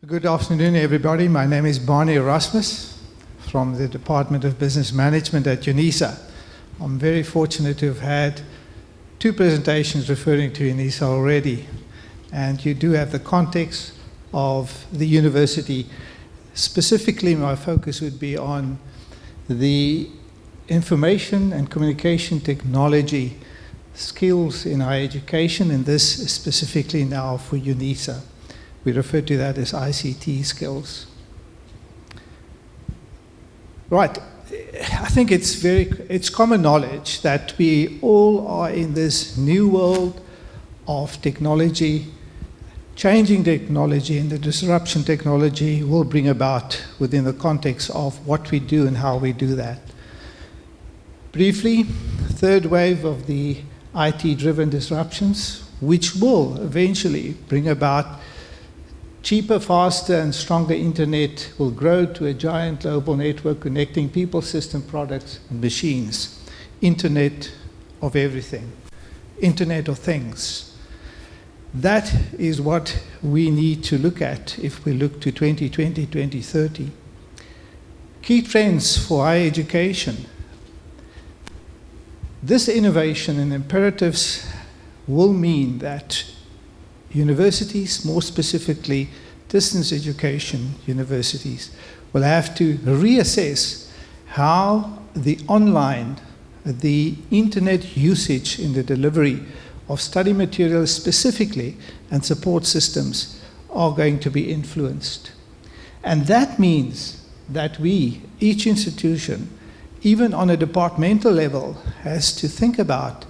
Good afternoon, everybody. My name is Barney Erasmus from the Department of Business Management at UNISA. I'm very fortunate to have had two presentations referring to UNISA already, and you do have the context of the university. Specifically, my focus would be on the information and communication technology skills in higher education, and this specifically now for UNISA. We refer to that as ICT skills. Right, I think it's common knowledge that we all are in this new world of technology, changing technology, and the disruption technology will bring about within the context of what we do and how we do that. Briefly, third wave of the IT-driven disruptions, which will eventually bring about cheaper, faster, and stronger internet, will grow to a giant global network connecting people, system, products, and machines. Internet of everything. Internet of things. That is what we need to look at if we look to 2020, 2030. Key trends for higher education. This innovation and imperatives will mean that universities, more specifically distance education universities, will have to reassess how the online, the internet usage in the delivery of study materials specifically and support systems are going to be influenced. And that means that we, each institution, even on a departmental level, has to think about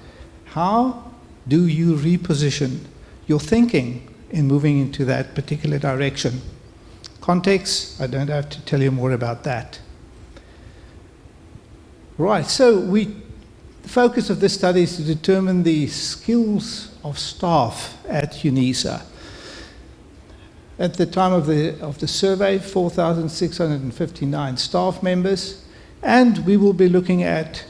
how do you reposition your thinking in moving into that particular direction. Context, I don't have to tell you more about that. Right, so the focus of this study is to determine the skills of staff at UNISA. At the time of the survey, 4,659 staff members, and we will be looking at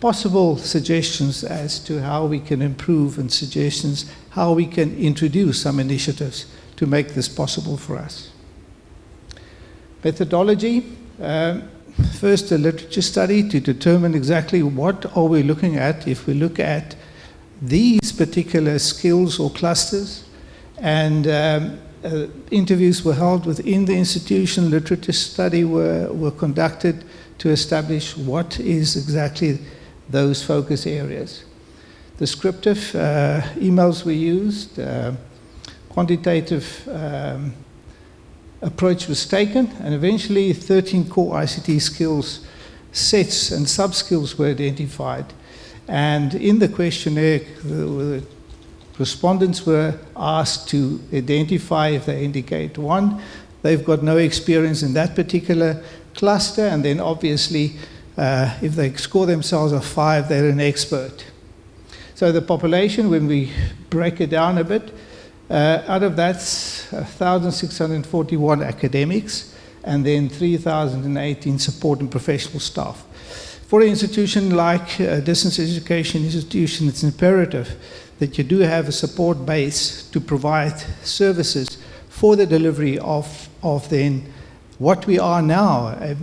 possible suggestions as to how we can improve and suggestions how we can introduce some initiatives to make this possible for us. Methodology, first a literature study to determine exactly what are we looking at if we look at these particular skills or clusters, and interviews were held within the institution, literature study were conducted to establish what is exactly those focus areas. Descriptive emails were used, quantitative approach was taken, and eventually 13 core ICT skills sets and sub-skills were identified. And in the questionnaire, the respondents were asked to identify if they indicate one, they've got no experience in that particular cluster, and then obviously if they score themselves a 5, they're an expert. So the population, when we break it down a bit, out of that, 1,641 academics, and then 3,018 support and professional staff. For an institution like a distance education institution, it's imperative that you do have a support base to provide services for the delivery of then what we are now,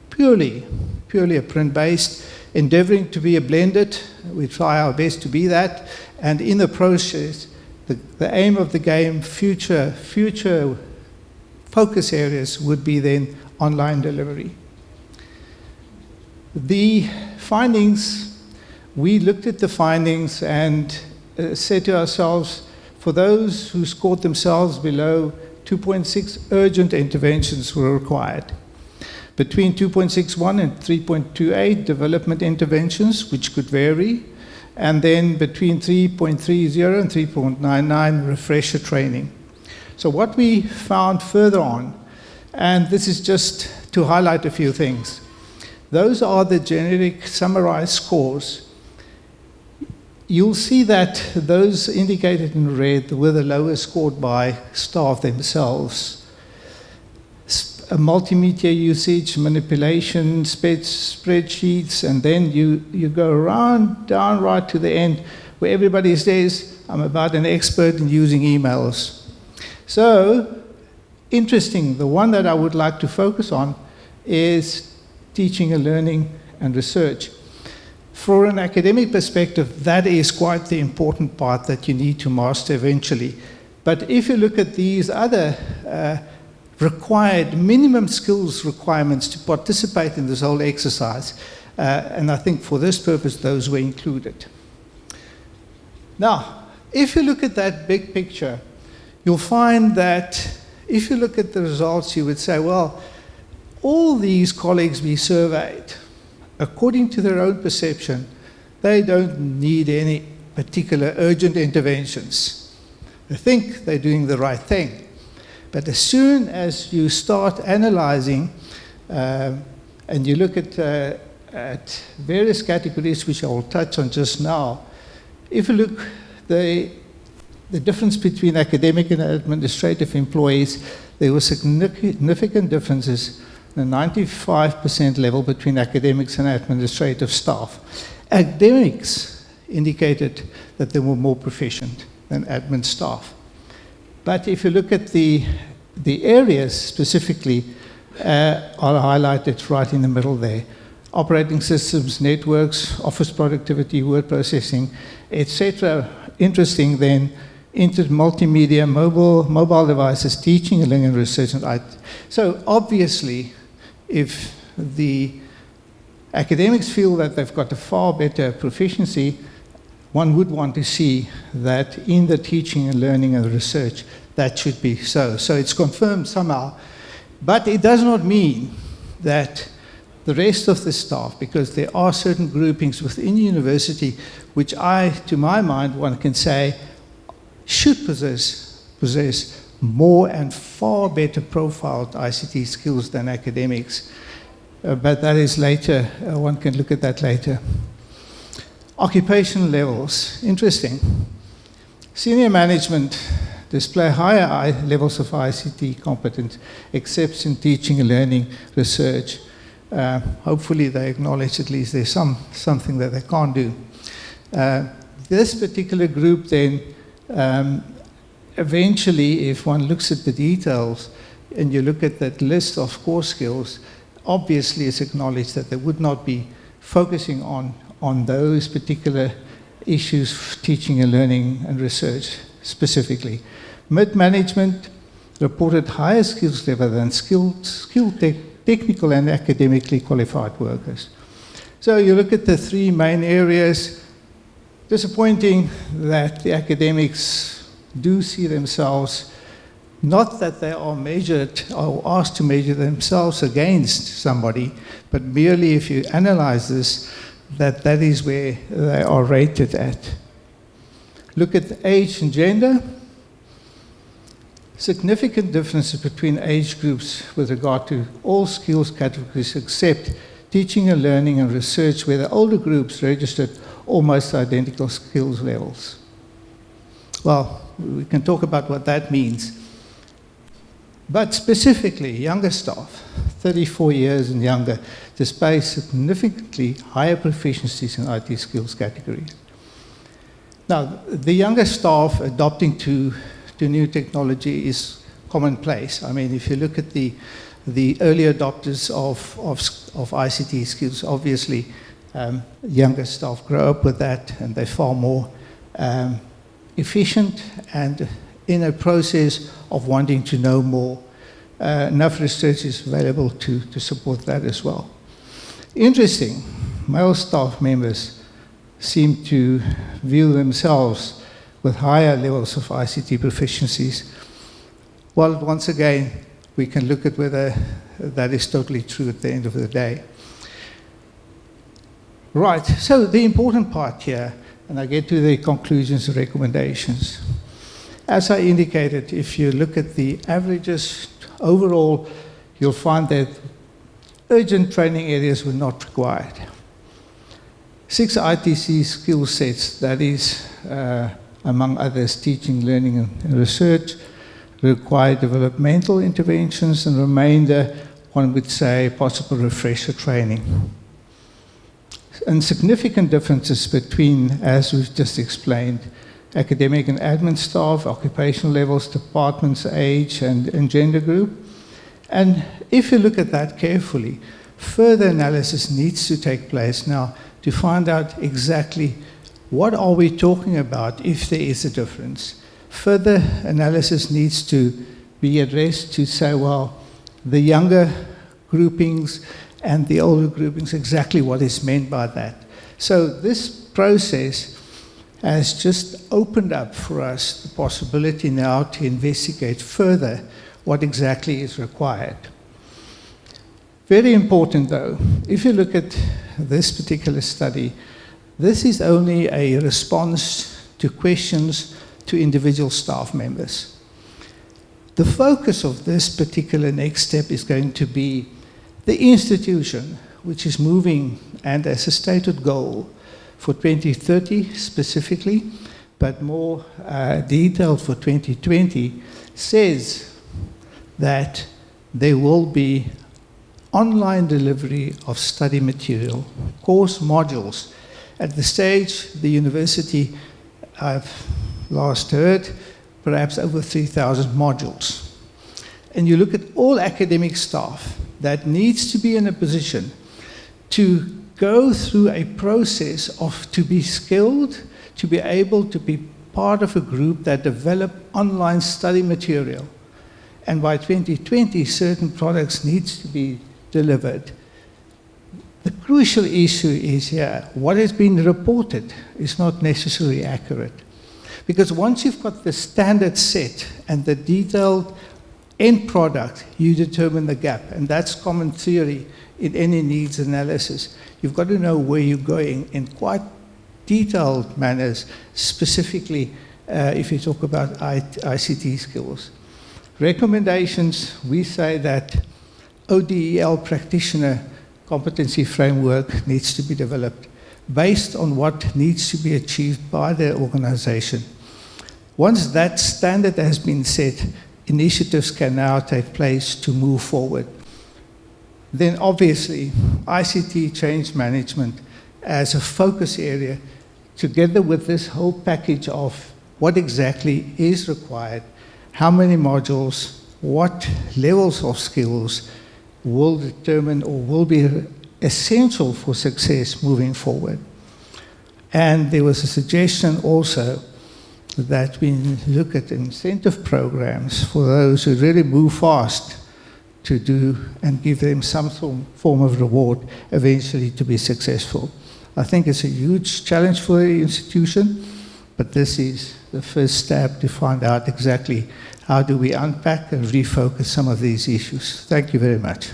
purely a print-based, endeavoring to be a blended. We try our best to be that, and in the process, the aim of the game, future focus areas would be then online delivery. The findings, we looked at the findings and said to ourselves, for those who scored themselves below 2.6, urgent interventions were required. Between 2.61 and 3.28, development interventions, which could vary, and then between 3.30 and 3.99, refresher training. So what we found further on, and this is just to highlight a few things, those are the generic summarized scores. You'll see that those indicated in red were the lowest scored by staff themselves. Multimedia usage, manipulation, spreadsheets, and then you go around, down right to the end, where everybody says, I'm about an expert in using emails. So interesting, the one that I would like to focus on is teaching and learning and research. For an academic perspective, that is quite the important part that you need to master eventually. But if you look at these other required minimum skills requirements to participate in this whole exercise, and I think for this purpose, those were included. Now, if you look at that big picture, you'll find that if you look at the results, you would say, well, all these colleagues we surveyed, according to their own perception, they don't need any particular urgent interventions. They think they're doing the right thing. But as soon as you start analyzing and you look at various categories, which I will touch on just now, if you look the difference between academic and administrative employees, there were significant differences in the 95% level between academics and administrative staff. Academics indicated that they were more proficient than admin staff. But if you look at the areas specifically, I'll highlight it right in the middle there. Operating systems, networks, office productivity, word processing, etc. Interesting then, multimedia, mobile devices, teaching, and learning and research. So obviously, if the academics feel that they've got a far better proficiency, one would want to see that in the teaching and learning and research, that should be so. So it's confirmed somehow. But it does not mean that the rest of the staff, because there are certain groupings within the university which to my mind, one can say, should possess more and far better profiled ICT skills than academics. But that is later, one can look at that later. Occupation levels, interesting. Senior management display higher levels of ICT competence, except in teaching and learning research. Hopefully they acknowledge at least there's something that they can't do. This particular group then, eventually, if one looks at the details and you look at that list of core skills, obviously it's acknowledged that they would not be focusing on those particular issues, teaching and learning and research specifically. Mid-management reported higher skills level than skilled technical and academically qualified workers. So you look at the three main areas. Disappointing that the academics do see themselves, not that they are measured or asked to measure themselves against somebody, but merely if you analyze this, that is where they are rated at. Look at the age and gender. Significant differences between age groups with regard to all skills categories except teaching and learning and research, where the older groups registered almost identical skills levels. Well, we can talk about what that means. But specifically, younger staff, 34 years and younger, display significantly higher proficiencies in IT skills categories. Now, the younger staff adopting to new technology is commonplace. I mean, if you look at the early adopters of ICT skills, obviously, younger staff grow up with that and they're far more efficient and in a process of wanting to know more. Enough research is available to support that as well. Interesting, male staff members seem to view themselves with higher levels of ICT proficiencies. Well, once again, we can look at whether that is totally true at the end of the day. Right, so the important part here, and I get to the conclusions and recommendations. As I indicated, if you look at the averages overall, you'll find that urgent training areas were not required. 6 ITC skill sets, that is, among others, teaching, learning, and research, require developmental interventions, and remainder, one would say, possible refresher training. And significant differences between, as we've just explained, academic and admin staff, occupational levels, departments, age, and gender group. And if you look at that carefully, further analysis needs to take place now to find out exactly what are we talking about if there is a difference. Further analysis needs to be addressed to say, well, the younger groupings and the older groupings, exactly what is meant by that. So this process has just opened up for us the possibility now to investigate further what exactly is required. Very important though, if you look at this particular study, this is only a response to questions to individual staff members. The focus of this particular next step is going to be the institution, which is moving, and as a stated goal for 2030 specifically, but more detailed for 2020, says that there will be online delivery of study material, course modules. At the stage, the university, I've last heard, perhaps over 3,000 modules. And you look at all academic staff that needs to be in a position to go through a process of to be skilled, to be able to be part of a group that develop online study material. And by 2020, certain products needs to be delivered. The crucial issue is here, what has been reported is not necessarily accurate. Because once you've got the standard set and the detailed end product, you determine the gap. And that's common theory in any needs analysis. You've got to know where you're going in quite detailed manners, specifically if you talk about ICT skills. Recommendations, we say that ODEL practitioner competency framework needs to be developed based on what needs to be achieved by the organization. Once that standard has been set, initiatives can now take place to move forward. Then obviously, ICT change management as a focus area, together with this whole package of what exactly is required, how many modules, what levels of skills will determine or will be essential for success moving forward. And there was a suggestion also that we look at incentive programs for those who really move fast to do and give them some form of reward eventually to be successful. I think it's a huge challenge for the institution, but this is the first step to find out exactly how do we unpack and refocus some of these issues. Thank you very much.